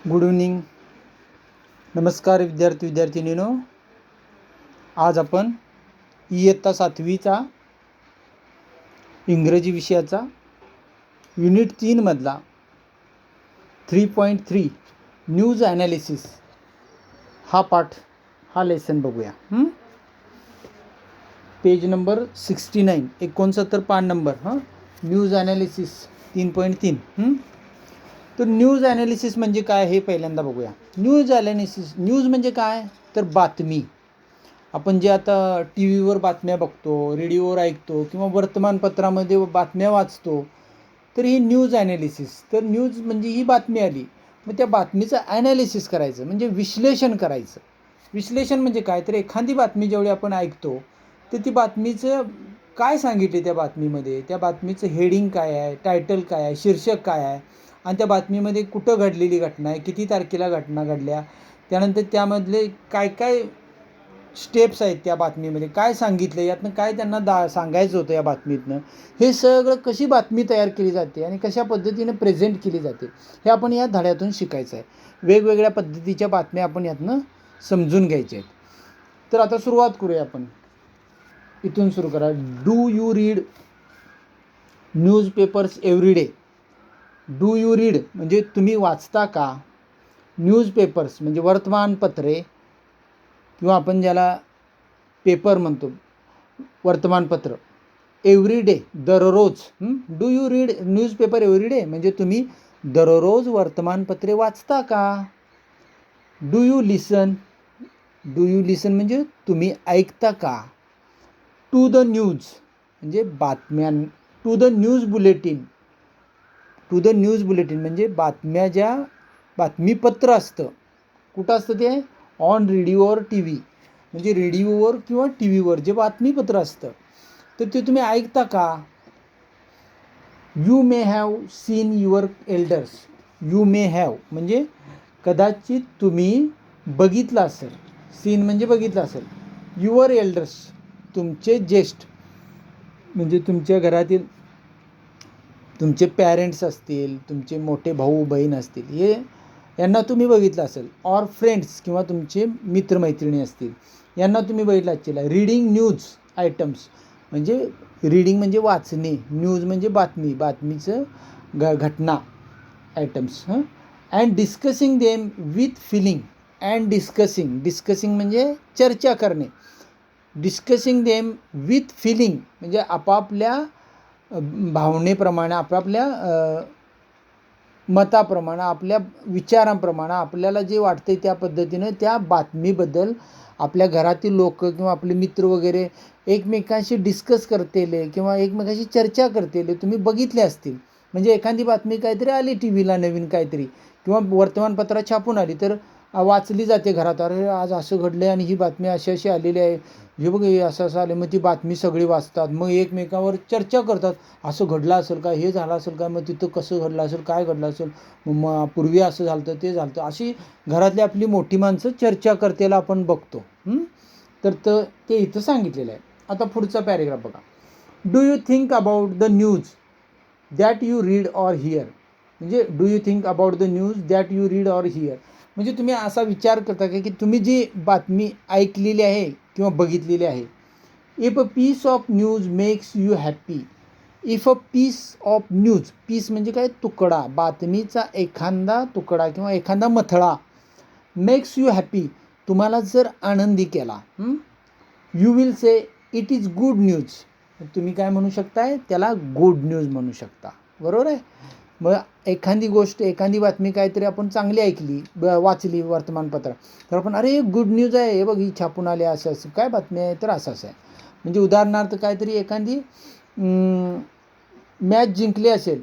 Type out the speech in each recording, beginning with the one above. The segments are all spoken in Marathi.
Good evening. नमस्कार विद्यार्थिनींनो. आज आपण इयत्ता 7वीचा इंग्रजी विषयाचा युनिट 3 मधला 3.3 न्यूज ॲनालिसिस हा लेसन बघूया. पेज नंबर 69 69 पान नंबर न्यूज ॲनालिसिस 3.3. तर न्यूज ॲनालिसिस म्हणजे काय हे पहिल्यांदा बघूया. न्यूज म्हणजे काय तर बातमी. आपण जे आता टी व्हीवर बातम्या बघतो, रेडिओवर ऐकतो किंवा वर्तमानपत्रामध्ये बातम्या वाचतो, तर ही न्यूज ॲनालिसिस. तर न्यूज म्हणजे ही बातमी आली, मग त्या बातमीचं ॲनालिसिस करायचं म्हणजे विश्लेषण करायचं. विश्लेषण म्हणजे काय तर एखादी बातमी जेवढी आपण ऐकतो तर ती बातमीचं काय सांगितले त्या बातमीमध्ये, त्या बातमीचं हेडिंग काय आहे, टायटल काय आहे, शीर्षक काय आहे, आणि त्या बातमीमध्ये कुठं घडलेली घटना आहे, किती तारखेला घटना घडल्या, त्यानंतर त्यामधले काय काय स्टेप्स आहेत, त्या बातमीमध्ये काय सांगितलं, यातनं काय त्यांना सांगायचं होतं या बातमीतनं, हे सगळं कशी बातमी तयार केली जाते आणि कशा पद्धतीने प्रेझेंट केली जाते हे आपण या धड्यातून शिकायचं आहे. वेगवेगळ्या पद्धतीच्या बातम्या आपण यातनं समजून घ्यायच्या आहेत. तर आता सुरुवात करूया आपण. इथून सुरू करा. Do you read newspapers every day? Do you read म्हणजे तुम्ही वाचता का? न्यूजपेपर्स म्हणजे वर्तमानपत्रे किंवा आपण ज्याला पेपर म्हणतो, वर्तमानपत्र. एव्हरी डे दररोज. Do you read newspaper every day म्हणजे तुम्ही दररोज वर्तमानपत्रे वाचता का? डू यू लिसन म्हणजे तुम्ही ऐकता का? टू द न्यूज म्हणजे बातम्यां. टू द न्यूज बुलेटिन म्हणजे बातमीपत्र असतं. कुठं असतं ते? ऑन रेडिओ और टी व्ही म्हणजे रेडिओवर किंवा टी व्हीवर जे बातमीपत्र असतं तर ते तुम्ही ऐकता का? You may have seen your elders. You may have म्हणजे कदाचित तुम्ही बघितलं असेल. सीन म्हणजे बघितलं असेल. युअर एल्डर्स तुमचे ज्येष्ठ म्हणजे तुमच्या घरातील तुमचे पॅरेंट्स असतील, तुमचे मोठे भाऊ बहीण असतील, यांना तुम्ही बघितलं असेल. ऑर फ्रेंड्स किंवा तुमचे मित्रमैत्रिणी असतील, यांना तुम्ही बघितलं असेल. रीडिंग न्यूज आयटम्स म्हणजे रीडिंग म्हणजे वाचणे, न्यूज म्हणजे बातमीचं घटना items. And discussing them with feeling. And discussing म्हणजे चर्चा करणे. डिस्कसिंग देम विथ फिलिंग म्हणजे आपापल्या भावनेप्रमाणे, आपापल्या मताप्रमाणे, आपल्या विचारांप्रमाणे आपल्याला जे वाटते त्या पद्धतीनं त्या बातमीबद्दल आपल्या घरातील लोक किंवा आपले मित्र वगैरे एकमेकांशी डिस्कस करतेले किंवा एकमेकांशी चर्चा करतेले तुम्ही बघितले असतील. म्हणजे एखादी बातमी काहीतरी आली टी व्हीला नवीन काहीतरी किंवा वर्तमानपत्रात छापून आली तर वाचली जाते घरात. अरे आज असं घडलं आहे आणि ही बातमी अशी आलेली आहे, हे बघ हे असं आलं. मग ती बातमी सगळी वाचतात, मग एकमेकावर चर्चा करतात. असं घडलं असेल का, हे झालं असेल का, मग तिथं कसं घडलं असेल, काय घडलं असेल, मग पूर्वी असं झालं होतं, ते झालं होतं, अशी घरातली आपली मोठी माणसं चर्चा करतेला आपण बघतो. तर ते इथं सांगितलेलं आहे. आता पुढचा पॅरेग्राफ बघा. Do you think about the news that you read or hear म्हणजे do you think about the news that you read or hear म्हणजे तुम्ही असा विचार करता का की तुम्ही जी बातमी ऐकलेली आहे किंवा बघितलेली आहे. If a piece of news makes you happy. If a piece of news, piece म्हणजे काय? तुकडा. बातमीचा एखादा तुकडा किंवा एखादा मथळा मेक्स यू हॅपी तुम्हाला जर आनंदी केला, you will say it is good news. तुम्ही काय म्हणू शकताय? त्याला गुड न्यूज म्हणू शकता. बरोबर आहे. मग एखादी गोष्ट, एखादी बातमी काहीतरी आपण चांगली ऐकली, वाचली वर्तमानपत्रात, तर आपण अरे गुड न्यूज आहे, हे बघ ही छापून आली, असं काय बातमी आहे, तर असं आहे. म्हणजे उदाहरणार्थ काहीतरी एखादी मॅच जिंकली असेल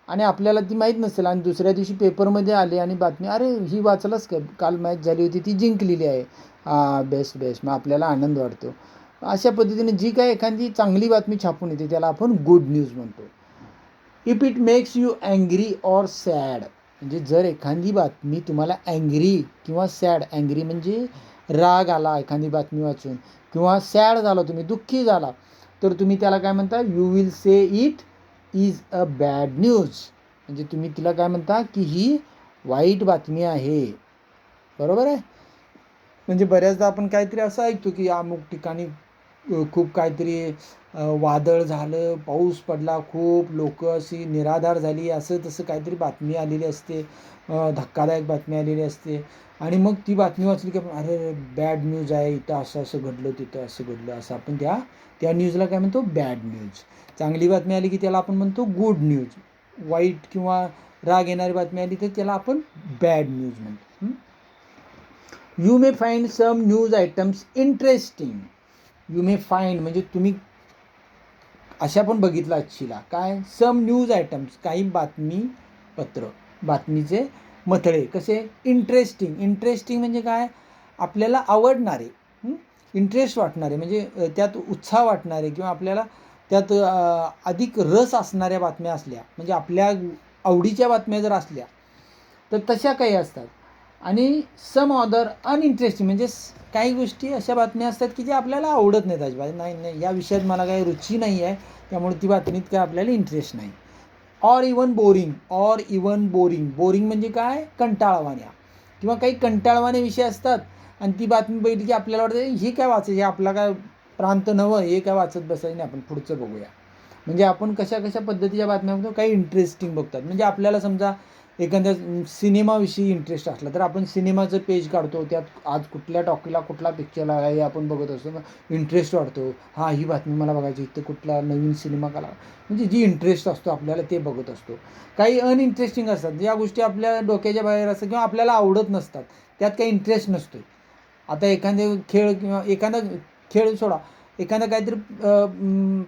आणि आपल्याला ती माहीत नसेल आणि दुसऱ्या दिवशी पेपरमध्ये आले आणि बातमी, अरे ही वाचलंच का, काल मॅच झाली होती ती जिंकलेली आहे. बेस्ट. मग आपल्याला आनंद वाटतो. अशा पद्धतीने जी काय एखादी चांगली बातमी छापून येते त्याला आपण गुड न्यूज म्हणतो. If it makes you angry or sad म्हणजे जर एखादी बातमी तुम्हाला अँग्री किंवा सॅड, अँग्री म्हणजे राग आला एखादी बातमी वाचून, किंवा सॅड झाला, तुम्ही दुःखी झाला, तर तुम्ही त्याला काय म्हणता? You will say it is a bad news म्हणजे तुम्ही तिला काय म्हणता की ही वाईट बातमी आहे, बरोबर आहे. म्हणजे बऱ्याचदा आपण काहीतरी असं ऐकतो की अमुक ठिकाणी खूप काहीतरी वादळ झालं, पाऊस पडला, खूप लोक अशी निराधार झाली, असं तसं काहीतरी बातमी आलेली असते, धक्कादायक बातमी आलेली असते. आणि मग ती बातमी वाचली की आपण अरे बॅड न्यूज आहे, इथं असं असं घडलं, तिथं असं घडलं, असं आपण त्या त्या न्यूजला काय म्हणतो, बॅड न्यूज. चांगली बातमी आली की त्याला आपण म्हणतो गुड न्यूज. वाईट किंवा राग येणारी बातमी आली तर त्याला आपण बॅड न्यूज म्हणतो. You may find some news items interesting. You may find म्हणजे तुम्ही अशा पण बघितलं असशीला काय, सम न्यूज आयटम्स, काही बातमीपत्र, बातमीचे मथळे कसे, इंटरेस्टिंग. इंटरेस्टिंग म्हणजे काय, आपल्याला आवडणारे, इंटरेस्ट वाटणारे, म्हणजे त्यात उत्साह वाटणारे किंवा आपल्याला त्यात अधिक रस असणाऱ्या बातम्या असल्या, म्हणजे आपल्या आवडीच्या बातम्या जर असल्या तर तशा काही असतात. आणि सम अदर अनइंटरेस्टिंग म्हणजे काही गोष्टी अशा बातम्या असतात की ज्या आपल्याला आवडत नाहीत अजिबात. नाही या विषयात मला काही रुची नाही आहे, त्यामुळे ती बातमीत काय आपल्याला इंटरेस्ट नाही. Or even boring. Or even boring. Boring म्हणजे काय, कंटाळवाण्या किंवा काही कंटाळवाणे विषय असतात आणि ती बातमी बघितली की आपल्याला वाटतं ही काय वाचायची, आपला काय प्रांत नवं, हे काय वाचत बसायचं नाही, आपण पुढचं बघूया. म्हणजे आपण कशा कशा पद्धतीच्या बातम्या बघतो, काही इंटरेस्टिंग बघतात. म्हणजे आपल्याला समजा एखाद्या सिनेमाविषयी इंटरेस्ट असला तर आपण सिनेमाचं पेज काढतो, त्यात आज कुठल्या टॉकीला कुठला पिक्चर लागला हे आपण बघत असतो, मग इंटरेस्ट वाटतो, हां ही बातमी मला बघायची, इथं कुठला नवीन सिनेमा काढला, म्हणजे जी इंटरेस्ट असतो आपल्याला ते बघत असतो. काही अनइंटरेस्टिंग असतात, ज्या गोष्टी आपल्या डोक्याच्या बाहेर असतात किंवा आपल्याला आवडत नसतात, त्यात काही इंटरेस्ट नसतो. आता एखादे खेळ किंवा एखादा खेळ सोडा, एखादा काहीतरी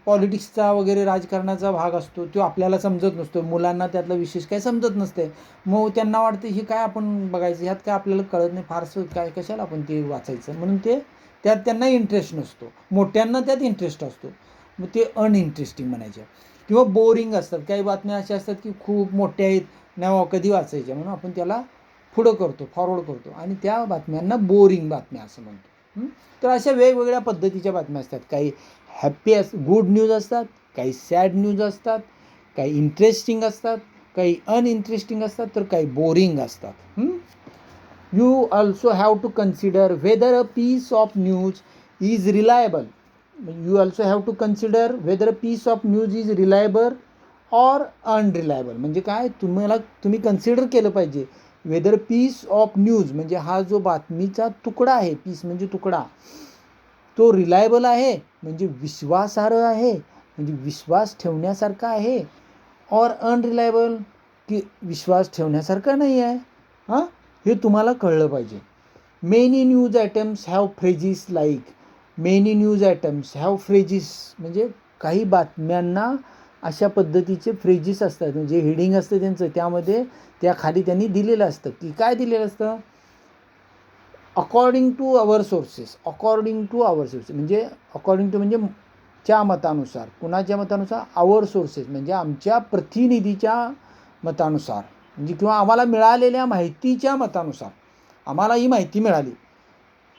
पॉलिटिक्सचा वगैरे राजकारणाचा भाग असतो, तो आपल्याला समजत नसतो, मुलांना त्यातलं विशेष काय समजत नसते, मग त्यांना वाटतं हे काय आपण बघायचं, ह्यात काय आपल्याला कळत नाही फारसं, काय कशाला आपण ते वाचायचं, म्हणून ते त्यात त्यांना इंटरेस्ट नसतो. मोठ्यांना त्यात इंटरेस्ट असतो, मग ते अनइंटरेस्टिंग म्हणायचे. किंवा बोरिंग असतात, काही बातम्या अशा असतात की खूप मोठ्या आहेत, नाही कधी वाचायच्या, म्हणून आपण त्याला पुढं करतो, फॉरवर्ड करतो आणि त्या बातम्यांना बोरिंग बातम्या असं म्हणतो. तर अशा वेगवेगळ्या पद्धतीच्या बातम्या असतात, काही हॅप्पी गुड न्यूज असतात, काही सॅड न्यूज असतात, काही इंटरेस्टिंग असतात, काही अनइंटरेस्टिंग असतात, तर काही बोरिंग असतात. You also have to consider whether a piece of news is reliable. You also have to consider whether a piece of news is reliable or unreliable. म्हणजे काय, तुम्ही कन्सिडर केलं पाहिजे वेदर पीस ऑफ न्यूज म्हणजे हा जो बातमीचा तुकडा आहे, पीस म्हणजे तुकडा, तो रिलायबल आहे म्हणजे विश्वासार्ह आहे, म्हणजे विश्वास ठेवण्यासारखा आहे, और अनरिलायबल की विश्वास ठेवण्यासारखा नाही आहे. हां, हे तुम्हाला कळलं पाहिजे. Many news items have phrases like. Many news items have phrases म्हणजे काही बातम्यांना अशा पद्धतीचे फ्रेजिस असतात, म्हणजे हेडिंग असतं त्यांचं, त्यामध्ये त्या खाली त्यांनी दिलेलं असतं की काय दिलेलं असतं, according to our sources. According to our sources म्हणजे अकॉर्डिंग टू म्हणजे च्या मतानुसार, कुणाच्या मतानुसार, आवर सोर्सेस म्हणजे आमच्या प्रतिनिधीच्या मतानुसार, म्हणजे किंवा आम्हाला मिळालेल्या माहितीच्या मतानुसार. आम्हाला ही माहिती मिळाली,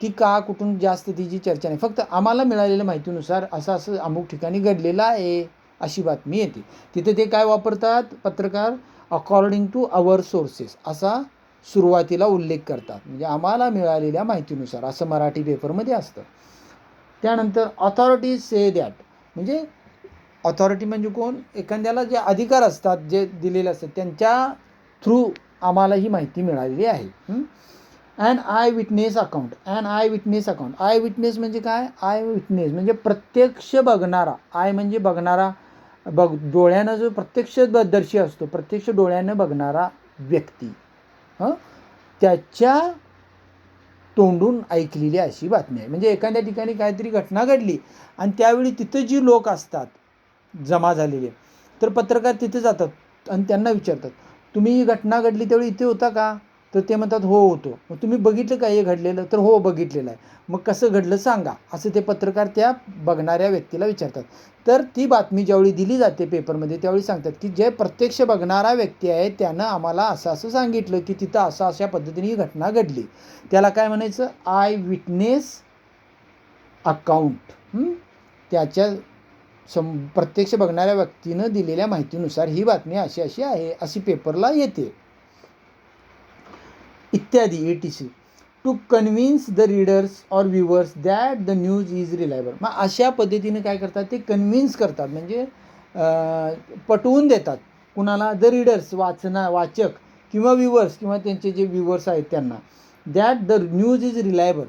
ती का कुठून जास्त तिची चर्चा नाही, फक्त आम्हाला मिळालेल्या माहितीनुसार असं असं अमुक ठिकाणी घडलेलं आहे अशी बातमी येते. तिथे ते काय वापरतात पत्रकार, अकॉर्डिंग टू आवर सोर्सेस असा सुरुवातीला उल्लेख करतात, म्हणजे आम्हाला मिळालेल्या माहितीनुसार, असं मराठी पेपरमध्ये असतं. त्यानंतर ऑथॉरिटीज से दॅट म्हणजे ऑथॉरिटी म्हणजे कोण, एखाद्याला जे अधिकार असतात, जे दिलेले असतात, त्यांच्या थ्रू आम्हाला ही माहिती मिळालेली आहे. An eye witness account. An eye witness account. Eye witness म्हणजे काय, आय विटनेस म्हणजे प्रत्यक्ष बघणारा. आय म्हणजे बघणारा, डोळ्यानं जो प्रत्यक्षदर्शी असतो, प्रत्यक्ष डोळ्यानं बघणारा व्यक्ती, त्याच्या तोंडून ऐकलेली अशी बातमी आहे. म्हणजे एखाद्या ठिकाणी काहीतरी घटना घडली आणि त्यावेळी तिथं जी लोक असतात जमा झालेले, तर पत्रकार तिथे जातात आणि त्यांना विचारतात, तुम्ही ही घटना घडली त्यावेळी इथे होता का, तर ते म्हणतात हो होतो. मग तुम्ही बघितलं का हे घडलेलं, तर हो बघितलेलं आहे. मग कसं घडलं सांगा, असं ते पत्रकार त्या बघणाऱ्या व्यक्तीला विचारतात. तर ती बातमी ज्यावेळी दिली जाते पेपरमध्ये, त्यावेळी सांगतात की जे प्रत्यक्ष बघणारा व्यक्ती आहे त्यानं आम्हाला असं असं सांगितलं की तिथं असं अशा पद्धतीने ही घटना घडली. त्याला काय म्हणायचं, आय विटनेस अकाउंट. त्याच्या प्रत्यक्ष बघणाऱ्या व्यक्तीनं दिलेल्या माहितीनुसार ही बातमी अशी अशी आहे, अशी पेपरला येते. इत्यादी etc to convince the readers or viewers that the news is reliable. मग अशा पद्धतीने काय करतात ते कन्व्हिन्स करतात, म्हणजे पटवून देतात कुणाला, द रीडर्स वाचक किंवा व्ह्युअर्स किंवा त्यांचे जे व्ह्युअर्स आहेत त्यांना, that the news is reliable,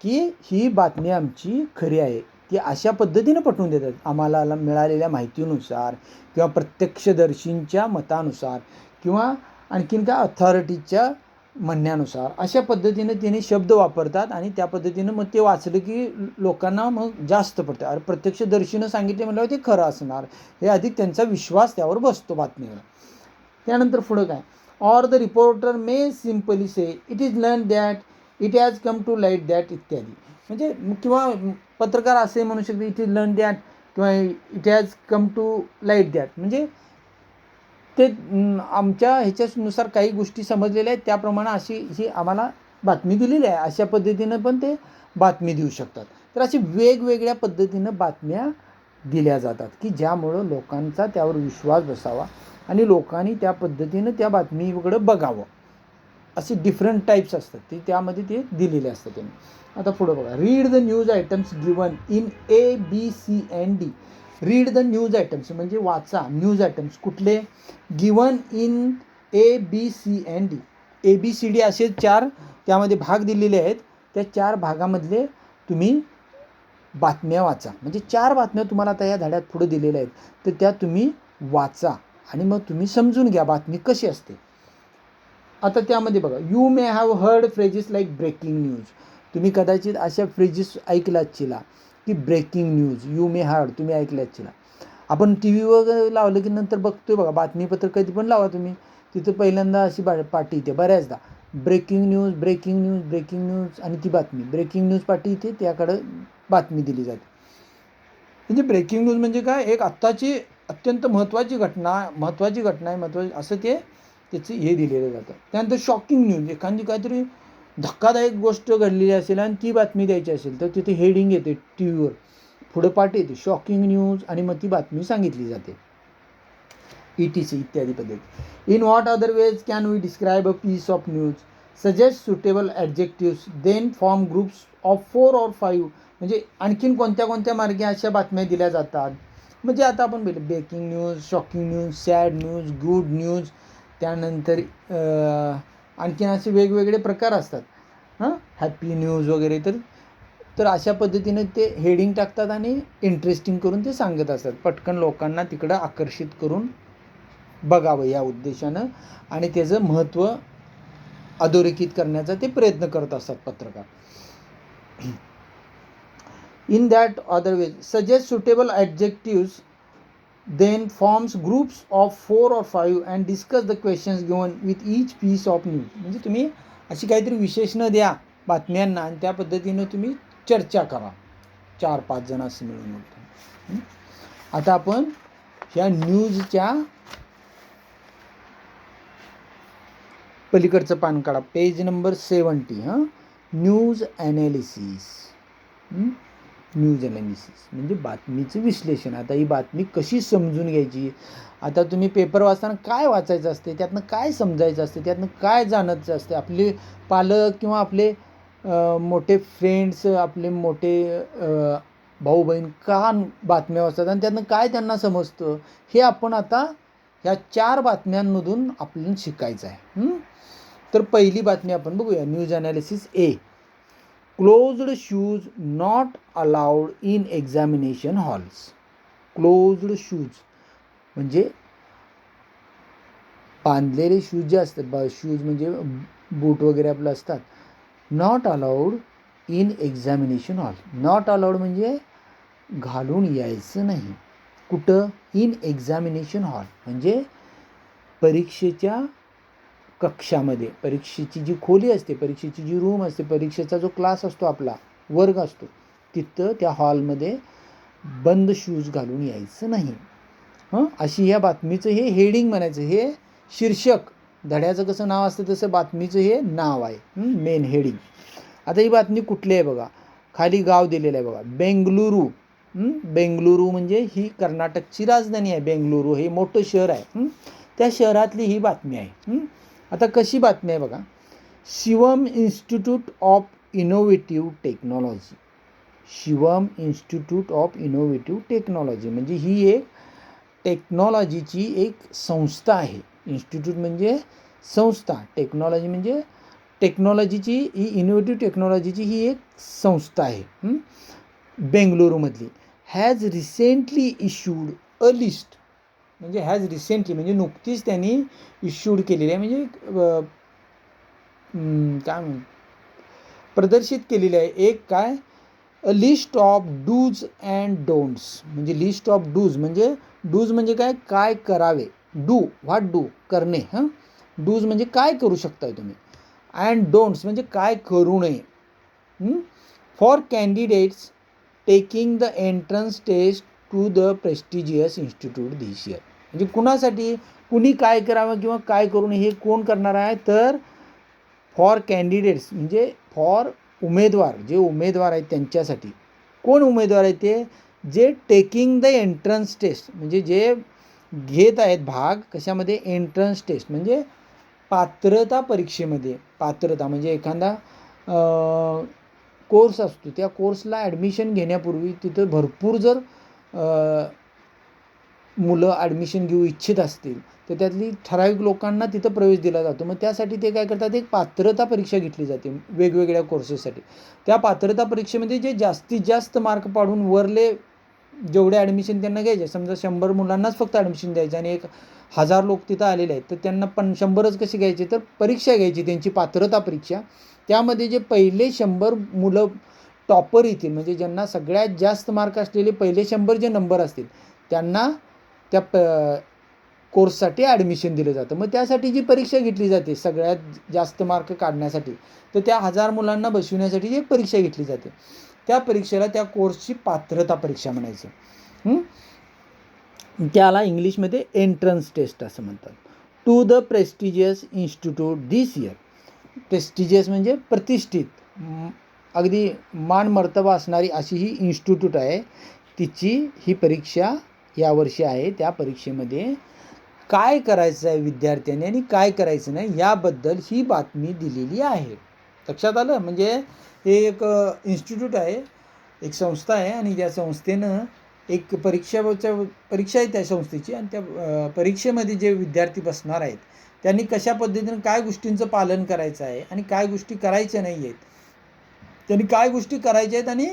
की ही बातमी आमची खरी आहे. ती अशा पद्धतीनं पटवून देतात आम्हाला मिळालेल्या माहितीनुसार किंवा प्रत्यक्षदर्शींच्या मतानुसार किंवा आणखीन काय अथॉरिटीच्या म्हणण्यानुसार. अशा पद्धतीनं तिने शब्द वापरतात आणि त्या पद्धतीनं मग ते वाचलं की लोकांना मग जास्त पडतं. अरे प्रत्यक्षदर्शीनं सांगितले म्हटल्यावर ते खरं असणार, हे अधिक त्यांचा विश्वास त्यावर बसतो बातमीवर. त्यानंतर पुढं काय, or the reporter may simply say it is learn that it has come to light that इत्यादी. म्हणजे किंवा पत्रकार असे म्हणू शकते इट इज लर्न दॅट किंवा it has come to light that, म्हणजे ते आमच्या ह्याच्यानुसार काही गोष्टी समजलेल्या आहेत त्याप्रमाणे अशी ही आम्हाला बातमी दिलेली आहे, अशा पद्धतीनं पण ते बातमी देऊ शकतात. तर अशी वेगवेगळ्या पद्धतीनं बातम्या दिल्या जातात की ज्यामुळं लोकांचा त्यावर विश्वास बसावा आणि लोकांनी त्या पद्धतीनं त्या बातमीकडे बघावं. असे डिफरंट टाईप्स असतात ते त्यामध्ये ते दिलेले असतात त्यांनी. आता पुढं बघा, read the news items given in ABCD. Read the news items म्हणजे वाचा न्यूज आयटम्स कुठले, गिवन इन ABCD. ABCD असे 4 त्यामध्ये भाग दिलेले आहेत. त्या 4 भागामधले तुम्ही बातम्या वाचा. म्हणजे 4 बातम्या तुम्हाला आता या धड्यात पुढे दिलेल्या आहेत, तर त्या तुम्ही वाचा आणि मग तुम्ही समजून घ्या बातमी कशी असते. आता त्यामध्ये बघा, you may have heard phrases like breaking news. तुम्ही कदाचित अशा फ्रेजेस ऐकल्याच चिला की breaking news, you may heard तुम्ही ऐकल्याच चिला. आपण टी व्ही वगैरे लावलं की नंतर बघतोय बघा, बातमीपत्र कधी पण लावा तुम्ही, तिथं पहिल्यांदा अशी पाटी येते बऱ्याचदा, breaking news breaking news breaking news, आणि ती बातमी ब्रेकिंग न्यूज पाटी इथे त्याकडं बातमी दिली जाते. म्हणजे ब्रेकिंग न्यूज म्हणजे काय, एक आत्ताची अत्यंत महत्त्वाची घटना आहे असं ते त्याचं हे दिलेलं जातं. त्यानंतर शॉकिंग न्यूज, एखादी काहीतरी धक्कादायक गोष्ट घडलेली असेल आणि ती बातमी द्यायची असेल तर तिथे हेडिंग येते टी व्हीवर, पुढं पाठ येते शॉकिंग न्यूज आणि मग ती बातमी सांगितली जाते. ETC इत्यादी पद्धती. In what other ways can we describe a piece of news, suggest suitable adjectives, then form groups of 4 or 5. म्हणजे आणखीन कोणत्या मार्गे अशा बातम्या दिल्या जातात. म्हणजे आता आपण बोललो breaking news, shocking news, sad news, good news, त्यानंतर आणखीन असे वेगवेगळे प्रकार असतात, हॅपी न्यूज वगैरे. तर अशा पद्धतीने ते हेडिंग टाकतात आणि इंटरेस्टिंग करून ते सांगत असतात, पटकन लोकांना तिकडं आकर्षित करून बघावं या उद्देशानं आणि त्याचं महत्त्व अधोरेखित करण्याचा ते प्रयत्न करत असतात पत्रकार. In that other ways suggest suitable adjectives, then forms groups of 4 or 5 and discuss the questions given with each piece of news. म्हणजे तुम्ही अशी काहीतरी विशेषणं द्या बातम्यांना आणि त्या पद्धतीनं तुम्ही चर्चा करा 4-5 जण असं मिळून. आता आपण ह्या न्यूजच्या पलीकडचं पान काढा, page number 70. News analysis. News analysis म्हणजे बातमीचं विश्लेषण. आता ही बातमी कशी समजून घ्यायची, आता तुम्ही पेपर वाचताना काय वाचायचं असते, त्यातनं काय समजायचं असते, त्यातनं काय जाणायचं असते, आपले पालक किंवा आपले मोठे फ्रेंड्स, आपले मोठे भाऊ बहीण का बातम्या वाचतात आणि त्यातनं काय त्यांना समजतं, हे आपण आता ह्या 4 बातम्यांमधून आपल्याला शिकायचं आहे. तर पहिली बातमी आपण बघूया, news analysis A. Closed shoes not allowed in examination halls. Closed shoes म्हणजे बांधलेले शूज जे असतात, शूज म्हणजे बूट वगैरे आपलं असतात, not allowed in examination hall. Not allowed म्हणजे घालून यायचं नाही. कुठं, इन एक्झामिनेशन हॉल म्हणजे परीक्षेच्या कक्षामध्ये, परीक्षेची जी खोली असते, परीक्षेची जी रूम असते, परीक्षेचा जो क्लास असतो आपला वर्ग असतो, तिथं त्या हॉलमध्ये बंद शूज घालून यायचं नाही. अशी या बातमीचं हे हेडिंग म्हणायचं, हे शीर्षक, धड्याचं कसं नाव असतं तसं बातमीचं हे नाव आहे, मेन हेडिंग. आता ही बातमी कुठली आहे बघा, खाली गाव दिलेलं आहे बघा, बेंगलुरू. बेंगलुरू म्हणजे ही कर्नाटकची राजधानी आहे. बेंगलुरू हे मोठं शहर आहे. त्या शहरातली ही बातमी आहे. आता कशी बातमी आहे बघा, Shivam Institute of Innovative technology. Shivam Institute of Innovative technology म्हणजे ही एक टेक्नॉलॉजीची एक संस्था आहे. इन्स्टिट्यूट म्हणजे संस्था, टेक्नॉलॉजी म्हणजे टेक्नॉलॉजीची ही इनोव्हेटिव्ह टेक्नॉलॉजीची ही एक संस्था आहे बेंगलुरूमधली. Has recently issued a list म्हणजे हॅज रिसेंटली म्हणजे नुकतीच त्यांनी इश्यूड केलेली आहे म्हणजे काय म्हण प्रदर्शित केलेली आहे एक काय a list of dos and don'ts. म्हणजे लिस्ट ऑफ डूज म्हणजे काय काय करावे, डू व्हॉट डू करणे, डूज म्हणजे काय करू शकताय तुम्ही, अँड डोंट्स म्हणजे काय करू नये for candidates taking the entrance test to the prestigious institute this year. म्हणजे कुणासाठी, कुणी काय करावं किंवा काय करू नये हे कोण करणार आहे, तर फॉर कॅन्डिडेट्स म्हणजे फॉर उमेदवार, जे उमेदवार आहेत त्यांच्यासाठी. कोण उमेदवार आहेत ते, जे टेकिंग द एंट्रन्स टेस्ट म्हणजे जे घेत आहेत भाग कशामध्ये, एंट्रन्स टेस्ट म्हणजे पात्रता परीक्षेमध्ये. पात्रता म्हणजे एखादा कोर्स असतो, त्या कोर्सला ॲडमिशन घेण्यापूर्वी तिथं भरपूर जर मुलं ॲडमिशन घेऊ इच्छित असतील तर त्यातली ठराविक लोकांना तिथं प्रवेश दिला जातो. मग त्यासाठी ते काय करतात, एक पात्रता परीक्षा घेतली जाते वेगवेगळ्या कोर्सेससाठी. त्या पात्रता परीक्षेमध्ये जे जास्तीत जास्त मार्क पाडून वरले जेवढे ॲडमिशन त्यांना घ्यायचे, समजा 100 मुलांनाच फक्त ॲडमिशन द्यायचं आणि 1000 लोक तिथं आलेले आहेत तर त्यांना 100च कसे घ्यायचे, तर परीक्षा घ्यायची त्यांची पात्रता परीक्षा. त्यामध्ये जे पहिले 100 मुलं टॉपर येतील म्हणजे ज्यांना सगळ्यात जास्त मार्क असलेले पहिले 100 जे नंबर असतील त्यांना त्या कोर्ससाठी ॲडमिशन दिलं जातं. मग त्यासाठी जी परीक्षा घेतली जाते सगळ्यात जास्त मार्क काढण्यासाठी, तर त्या 1000 मुलांना बसविण्यासाठी जी एक परीक्षा घेतली जाते त्या परीक्षेला त्या कोर्सची पात्रता परीक्षा म्हणायचं. त्याला इंग्लिशमध्ये एंट्रन्स टेस्ट असं म्हणतात. To the prestigious institute this year. Prestigious म्हणजे प्रतिष्ठित, अगदी मान मर्तबा असणारी अशी ही इन्स्टिट्यूट आहे, तिची ही परीक्षा यावर्षी आहे. त्या परीक्षेमध्ये काय करायचं आहे विद्यार्थ्यांनी आणि काय करायचं नाही याबद्दल ही बातमी दिलेली आहे. लक्षात आलं. म्हणजे हे एक इन्स्टिट्यूट आहे, एक संस्था आहे आणि त्या संस्थेनं एक परीक्षा आहे त्या संस्थेची आणि त्या परीक्षेमध्ये जे विद्यार्थी बसणार आहेत त्यांनी कशा पद्धतीनं काय गोष्टींचं पालन करायचं आहे आणि काय गोष्टी करायच्या नाही आहेत, त्यांनी काय गोष्टी करायच्या आहेत आणि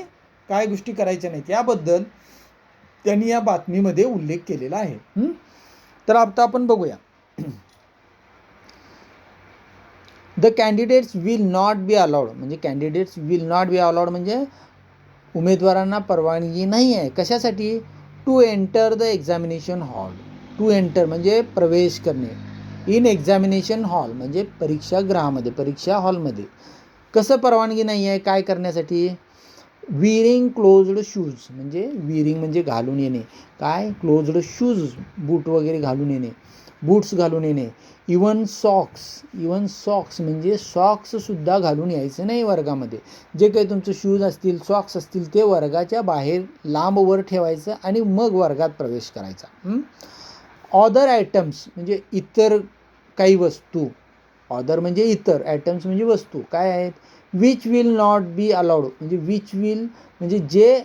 काय गोष्टी करायच्या नाहीत याबद्दल त्यांनी या बातमीमध्ये उल्लेख केलेला आहे. तर आता आपण बघूया. The candidates will not be allowed म्हणजे candidates will not be allowed म्हणजे उमेदवारांना परवानगी नाही आहे कशासाठी, to enter the examination hall. To enter म्हणजे प्रवेश करणे, इन एक्झामिनेशन हॉल म्हणजे परीक्षागृहामध्ये, परीक्षा हॉलमध्ये. कसं परवानगी नाही आहे, काय करण्यासाठी, विरिंग क्लोज्ड शूज म्हणजे विरिंग म्हणजे घालून येणे, काय क्लोज्ड शूज बूट वगैरे घालून येणे, बूट्स घालून येणे. इवन सॉक्स म्हणजे सॉक्ससुद्धा घालून यायचं नाही वर्गामध्ये. जे काही तुमचं शूज असतील, सॉक्स असतील ते वर्गाच्या बाहेर लांबवर ठेवायचं आणि मग वर्गात प्रवेश करायचा. ऑदर आयटम्स म्हणजे इतर काही वस्तू, ऑदर म्हणजे इतर, आयटम्स म्हणजे वस्तू काय आहेत, which will not be allowed म्हणजे विच विल म्हणजे जे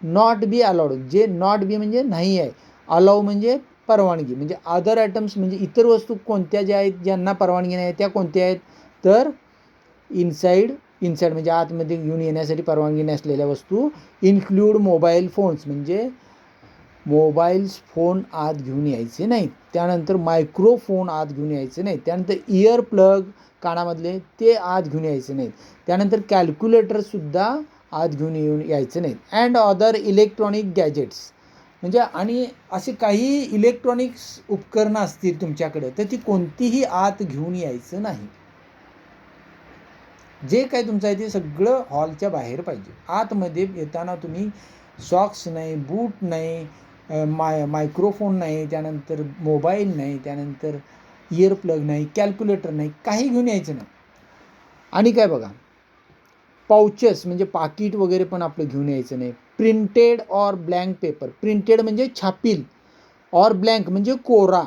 नॉट बी अलाउड, जे नॉट बी म्हणजे नाही आहे, अलाउ म्हणजे परवानगी, म्हणजे अदर आयटम्स म्हणजे इतर वस्तू कोणत्या ज्या आहेत ज्यांना परवानगी नाही आहे त्या कोणत्या आहेत, तर इनसाईड म्हणजे आतमध्ये घेऊन येण्यासाठी परवानगी नसलेल्या वस्तू. इन्क्लूड मोबाईल फोन्स म्हणजे मोबाईल्स फोन आत घेऊन यायचे नाहीत. त्यानंतर मायक्रोफोन आत घेऊन यायचे नाहीत. त्यानंतर इयर प्लग कानामधले ते आत घेऊन यायचे नाहीत. त्यानंतर कॅल्क्युलेटरसुद्धा आत घेऊन यायचं नाहीत. अँड अदर इलेक्ट्रॉनिक गॅजेट्स म्हणजे आणि असे काही इलेक्ट्रॉनिक्स उपकरणं असतील तुमच्याकडे तर ती कोणतीही आत घेऊन यायचं नाही. जे काही तुमचं आहे ते सगळं हॉलच्या बाहेर पाहिजे. आतमध्ये येताना तुम्ही सॉक्स नाही, बूट नाही, मायक्रोफोन नाही, त्यानंतर मोबाईल नाही, त्यानंतर इयर प्लग नाही, कॅल्क्युलेटर नाही, काही घेऊन यायचं नाही. आणि काय बघा, पाउचेस म्हणजे पाकिट वगैरे पण आपलं घेऊन यायचं नाही. Printed or blank paper, printed म्हणजे छापील, ऑर ब्लँक म्हणजे कोरा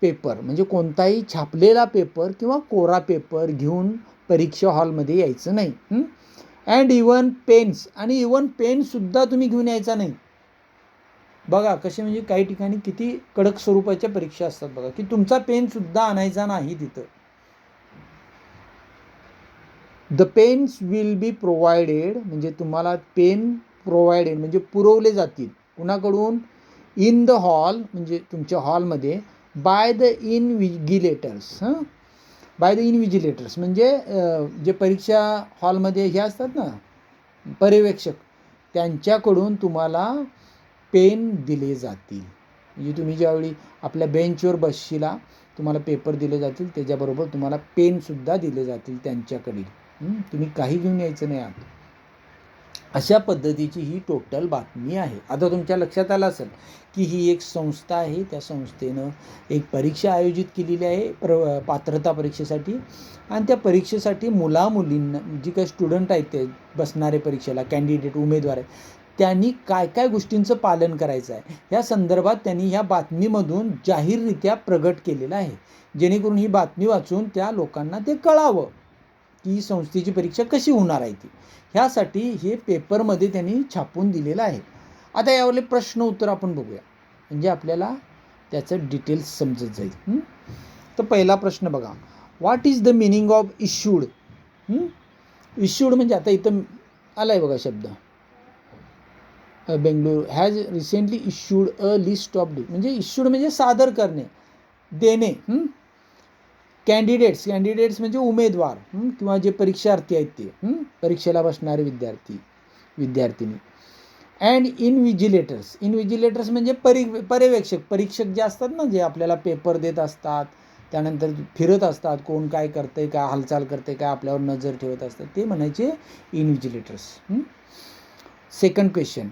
पेपर म्हणजे कोणताही छापलेला पेपर किंवा कोरा पेपर घेऊन परीक्षा हॉलमध्ये यायचं नाही. अँड इवन पेन्स, आणि इवन पेनसुद्धा तुम्ही घेऊन यायचा नाही. बघा कसे म्हणजे काही ठिकाणी किती कडक स्वरूपाच्या परीक्षा असतात बघा, की तुमचा पेनसुद्धा आणायचा नाही तिथं. The pens will be provided, म्हणजे तुम्हाला पेन प्रोव्हायडेड म्हणजे पुरवले जातील कुणाकडून, इन द हॉल म्हणजे तुमच्या हॉलमध्ये, बाय द इनव्हिजिलेटर्स. बाय द इनव्हिजिलेटर्स म्हणजे जे परीक्षा हॉलमध्ये हे असतात ना पर्यवेक्षक, त्यांच्याकडून तुम्हाला पेन दिले जातील. म्हणजे तुम्ही ज्यावेळी आपल्या बेंचवर बसशीला तुम्हाला पेपर दिले जातील, त्याच्याबरोबर तुम्हाला पेनसुद्धा दिले जातील त्यांच्याकडील. तुम्ही काही घेऊन यायचं नाही आत. अशा पद्धतीची ही टोटल बातमी आहे. आता तुमच्या लक्षात आलं असेल की ही एक संस्था आहे, त्या संस्थेनं एक परीक्षा आयोजित केलेली आहे पात्रता परीक्षेसाठी, आणि त्या परीक्षेसाठी मुलामुलींना जी काही स्टुडंट आहेत ते बसणारे परीक्षेला कॅन्डिडेट उमेदवार आहेत, त्यांनी काय काय गोष्टींचं पालन करायचं आहे या संदर्भात त्यांनी ह्या बातमीमधून जाहीररित्या प्रगट केलेलं आहे, जेणेकरून ही बातमी वाचून त्या लोकांना ते कळावं की संस्थेची परीक्षा कशी होणार आहे ती. ह्यासाठी हे पेपरमध्ये त्यांनी छापून दिलेलं आहे. आता यावरले प्रश्न उत्तर आपण बघूया, म्हणजे आपल्याला त्याचं डिटेल्स समजत जाईल. तर पहिला प्रश्न बघा, what is the meaning of issued. Issued म्हणजे आता इथं आला आहे बघा शब्द, Bengaluru has recently issued a list of म्हणजे इश्यूड म्हणजे सादर करणे, देणे. कॅन्डिडेट्स म्हणजे उमेदवार किंवा जे परीक्षार्थी आहेत ते परीक्षेला बसणारे विद्यार्थिनी. अँड इनव्हिजिलेटर्स म्हणजे पर्यवेक्षक, परीक्षक जे असतात ना, जे आपल्याला पेपर देत असतात, त्यानंतर फिरत असतात, कोण काय करतंय, काय हालचाल करते, काय आपल्यावर नजर ठेवत असतात, ते म्हणायचे इनव्हिजिलेटर्स. सेकंड क्वेश्चन,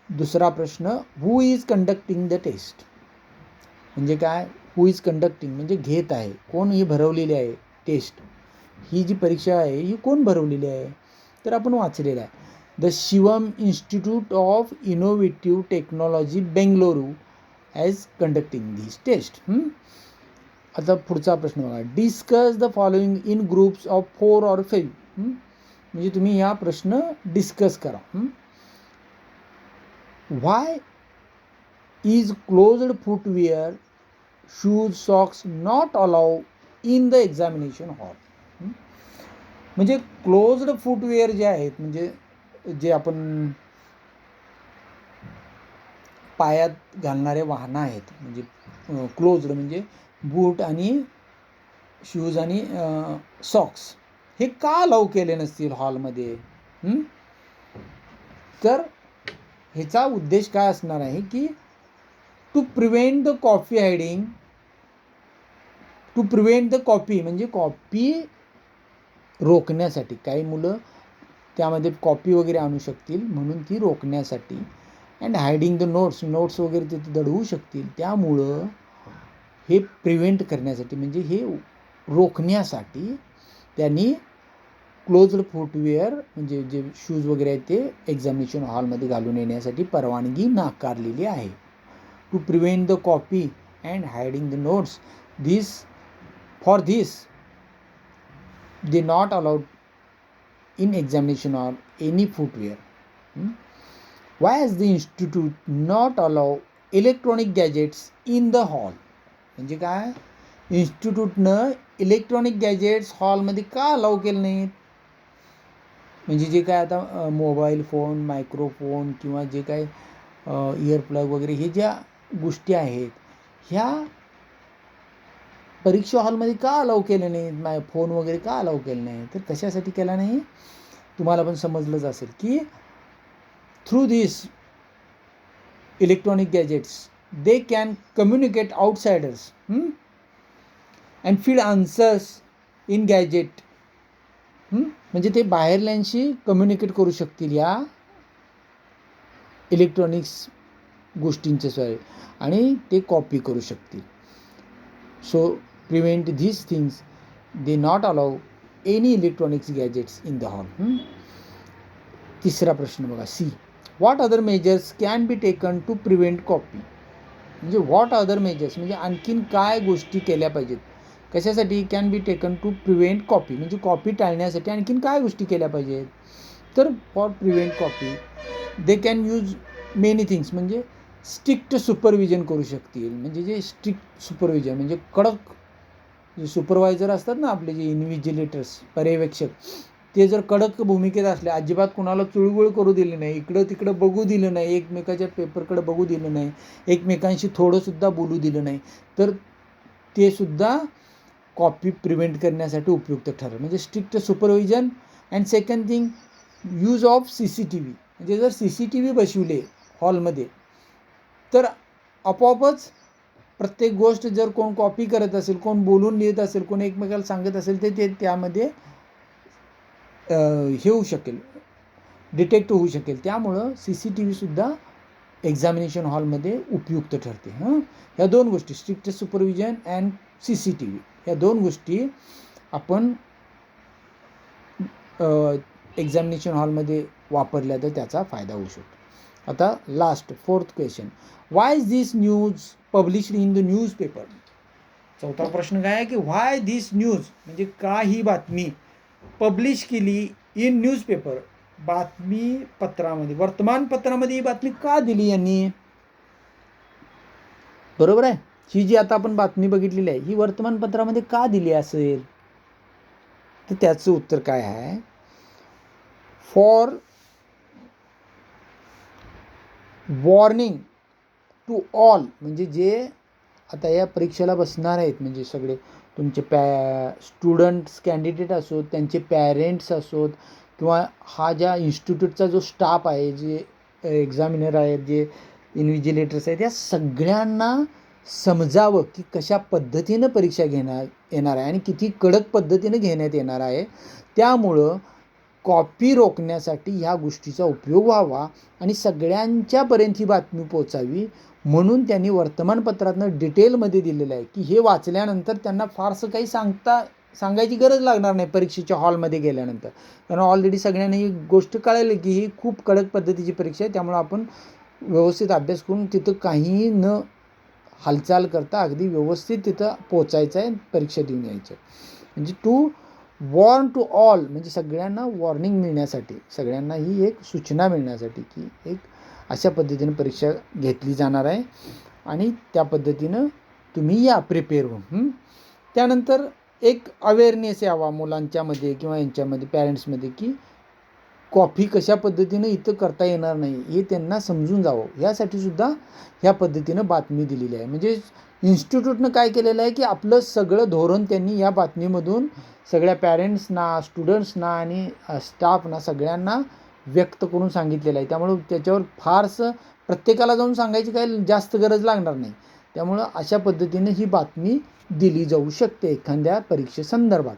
दुसरा प्रश्न, who is conducting the test. म्हणजे काय, हू इज कंडक्टिंग म्हणजे घेत आहे, कोण ही भरवलेली आहे टेस्ट, ही जी परीक्षा आहे ही कोण भरवलेली आहे, तर आपण वाचलेलं आहे, the Shivam Institute of Innovative Technology Bengaluru has conducting this test. आता पुढचा प्रश्न बघा, discuss the following in groups of 4 or 5. म्हणजे तुम्ही ह्या प्रश्न डिस्कस करा. Why is closed footwear, shoes, socks not allow in the examination hall. म्हणजे क्लोज्ड फुटवेअर जे आहेत, म्हणजे जे आपण पायात घालणारे वाहनं आहेत, म्हणजे क्लोज्ड म्हणजे बूट आणि शूज आणि सॉक्स, हे का अलाउ केले नसतील हॉलमध्ये. तर ह्याचा उद्देश काय असणार आहे की to prevent the copy hiding, to prevent the copy म्हणजे कॉपी रोखण्यासाठी. काही मुलं त्यामध्ये कॉपी वगैरे आणू शकतील म्हणून ती रोखण्यासाठी. अँड हायडिंग द नोट्स वगैरे तिथे दडवू शकतील, त्यामुळं हे प्रिव्हेंट करण्यासाठी म्हणजे हे रोखण्यासाठी त्यांनी क्लोज्ड फुटवेअर म्हणजे जे शूज वगैरे आहेत ते एक्झामिनेशन हॉलमध्ये घालून येण्यासाठी परवानगी नाकारलेली आहे. To prevent the copy and hiding the notes, for this they not allowed in examination hall any footwear. Why has the institute not allow electronic gadgets in the hall. म्हणजे काय, इन्स्टिट्यूटनं इलेक्ट्रॉनिक गॅजेट्स हॉलमध्ये का अलाउ केलं नाहीत. म्हणजे जे काय आता मोबाईल फोन, मायक्रोफोन किंवा जे काय इयरप्लग वगैरे हे ज्या गोष्टी आहेत, ह्या परीक्षा हॉलमध्ये का अलाउ केले नाहीत, फोन वगैरे का अलाउ केले नाही, तर कशासाठी केला नाही तुम्हाला पण समजलंच असेल की through this electronic gadgets they can communicate outsiders and feed answers in gadget. म्हणजे ते बाहेरल्यांशी कम्युनिकेट करू शकतील या इलेक्ट्रॉनिक्स गोष्टींच्या सोय, आणि ते कॉपी करू शकतील. So prevent this things they not allow any electronics gadgets in the hall. तिसरा प्रश्न बघा, see, what other measures can be taken to prevent copy. म्हणजे व्हॉट अदर मेजर्स म्हणजे आणखीन काय गोष्टी केल्या पाहिजेत कशासाठी can be taken to prevent copy म्हणजे कॉपी टाळण्यासाठी आणखीन काय गोष्टी केल्या पाहिजेत तर for prevent copy they can use many things म्हणजे स्ट्रिक्ट सुपरविजन करू शकतील म्हणजे जे स्ट्रिक्ट सुपरविजन म्हणजे कडक जे सुपरवायझर असतात ना आपले जे इन्व्हिजिलेटर्स पर्यवेक्षक ते जर कडक भूमिकेत असले अजिबात कुणाला चुळबुळ करू दिली नाही इकडं तिकडं बघू दिलं नाही एकमेकाच्या पेपरकडे बघू दिलं नाही एकमेकांशी थोडंसुद्धा बोलू दिलं नाही तर ते सुद्धा कॉपी प्रिव्हेंट करण्यासाठी उपयुक्त ठरेल म्हणजे strict supervision and second thing use of CCTV म्हणजे जर CCTV बसवले हॉलमध्ये तर आपोआपच प्रत्येक गोष्ट जर कोण कॉपी करत असेल कोण बोलून लिहित असेल कोण एकमेकाला सांगत असेल तर ते त्यामध्ये हे होऊ शकेल डिटेक्ट होऊ शकेल त्यामुळं CCTVसुद्धा एक्झामिनेशन हॉलमध्ये उपयुक्त ठरते ह्या दोन गोष्टी स्ट्रिक्ट सुपरविजन अँड CCTV ह्या दोन गोष्टी आपण एक्झामिनेशन हॉलमध्ये वापरल्या तर त्याचा फायदा होऊ शकतो आता last fourth question Y is this news published in the newspaper चौथा प्रश्न काय आहे की व्हाय दिस न्यूज म्हणजे का ही बातमी पब्लिश केली इन न्यूजपेपर बातमीपत्रामध्ये वर्तमानपत्रामध्ये ही बातमी का दिली यांनी बरोबर आहे ही जी आता आपण बातमी बघितलेली आहे ही वर्तमानपत्रामध्ये का दिली असेल तर त्याचं उत्तर काय आहे फॉर वॉर्निंग टू ऑल म्हणजे जे आता या परीक्षेला बसणार आहेत म्हणजे सगळे तुमचे स्टुडंट्स कॅन्डिडेट असोत त्यांचे पॅरेंट्स असोत किंवा हा ज्या इन्स्टिट्यूटचा जो स्टाफ आहे जे एक्झामिनर आहेत जे इन्व्हिजिलेटर्स आहेत या सगळ्यांना समजावं की कशा पद्धतीनं परीक्षा येणार आहे आणि किती कडक पद्धतीनं घेण्यात येणार आहे त्यामुळं कॉपी रोखण्यासाठी ह्या गोष्टीचा उपयोग व्हावा आणि सगळ्यांच्यापर्यंत ही बातमी पोचावी म्हणून त्यांनी वर्तमानपत्रातनं डिटेलमध्ये दिलेलं आहे की हे वाचल्यानंतर त्यांना फारसं काही सांगायची गरज लागणार नाही परीक्षेच्या हॉलमध्ये गेल्यानंतर कारण ऑलरेडी सगळ्यांना ही गोष्ट कळाली की ही खूप कडक पद्धतीची परीक्षा आहे त्यामुळं आपण व्यवस्थित अभ्यास करून तिथं काहीही न हालचाल करता अगदी व्यवस्थित तिथं पोचायचं आहे परीक्षा देऊन यायचं म्हणजे टू वॉर्न टू ऑल म्हणजे सगळ्यांना वॉर्निंग मिळण्यासाठी सगळ्यांना ही एक सूचना मिळण्यासाठी की एक अशा पद्धतीनं परीक्षा घेतली जाणार आहे आणि त्या पद्धतीनं तुम्ही या प्रिपेअर होऊन त्यानंतर एक अवेअरनेस यावा मुलांच्यामध्ये किंवा यांच्यामध्ये पॅरेंट्समध्ये की कॉपी कशा पद्धतीनं इथं करता येणार नाही हे त्यांना समजून जावं यासाठी सुद्धा ह्या पद्धतीनं बातमी दिलेली आहे म्हणजे इन्स्टिट्यूटनं काय केलेलं आहे की आपलं सगळं धोरण त्यांनी या बातमीमधून सगळ्या पॅरेंट्सना स्टुडंट्सना आणि स्टाफना सगळ्यांना व्यक्त करून सांगितलेलं आहे त्यामुळं त्याच्यावर फारसं प्रत्येकाला जाऊन सांगायची काही जास्त गरज लागणार नाही त्यामुळं अशा पद्धतीनं ही बातमी दिली जाऊ शकते एखाद्या परीक्षेसंदर्भात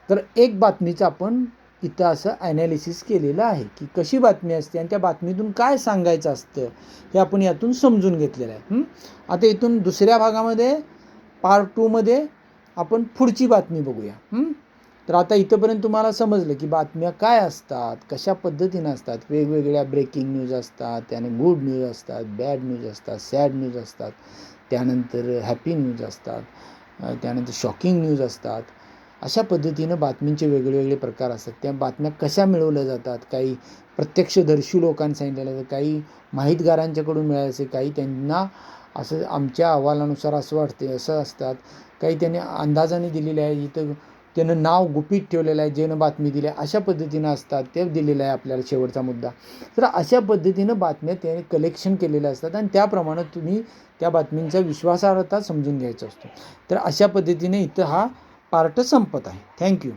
तर एक बातमीचं आपण इथं असं ॲनालिसिस केलेलं आहे की कशी बातमी असते आणि त्या बातमीतून काय सांगायचं असतं हे आपण यातून समजून घेतलेलं आहे आता इथून दुसऱ्या भागामध्ये पार्ट 2 आपण पुढची बातमी बघूया तर आता इथंपर्यंत तुम्हाला समजलं की बातम्या काय असतात कशा पद्धतीनं असतात वेगवेगळ्या ब्रेकिंग न्यूज असतात त्याने गुड न्यूज असतात बॅड न्यूज असतात सॅड न्यूज असतात त्यानंतर हॅपी न्यूज असतात त्यानंतर शॉकिंग न्यूज असतात अशा पद्धतीनं बातमींचे वेगवेगळे प्रकार असतात त्या बातम्या कशा मिळवल्या जातात काही प्रत्यक्षदर्शी लोकांनी सांगितलेलं आहे काही माहितगारांच्याकडून मिळायचे काही त्यांना असं आमच्या अहवालानुसार असं वाटते असं असतात काही त्यांनी अंदाजाने दिलेले आहे इथं त्यानं नाव गुपित ठेवलेलं आहे ज्यानं बातमी दिली आहे अशा पद्धतीनं असतात ते दिलेलं आहे आपल्याला शेवटचा मुद्दा तर अशा पद्धतीनं बातम्या त्याने कलेक्शन केलेल्या असतात आणि त्याप्रमाणे तुम्ही त्या बातमींचा विश्वासार्हता समजून घ्यायचा असतो तर अशा पद्धतीने इथं हा पार्ट संपत आहे थँक्यू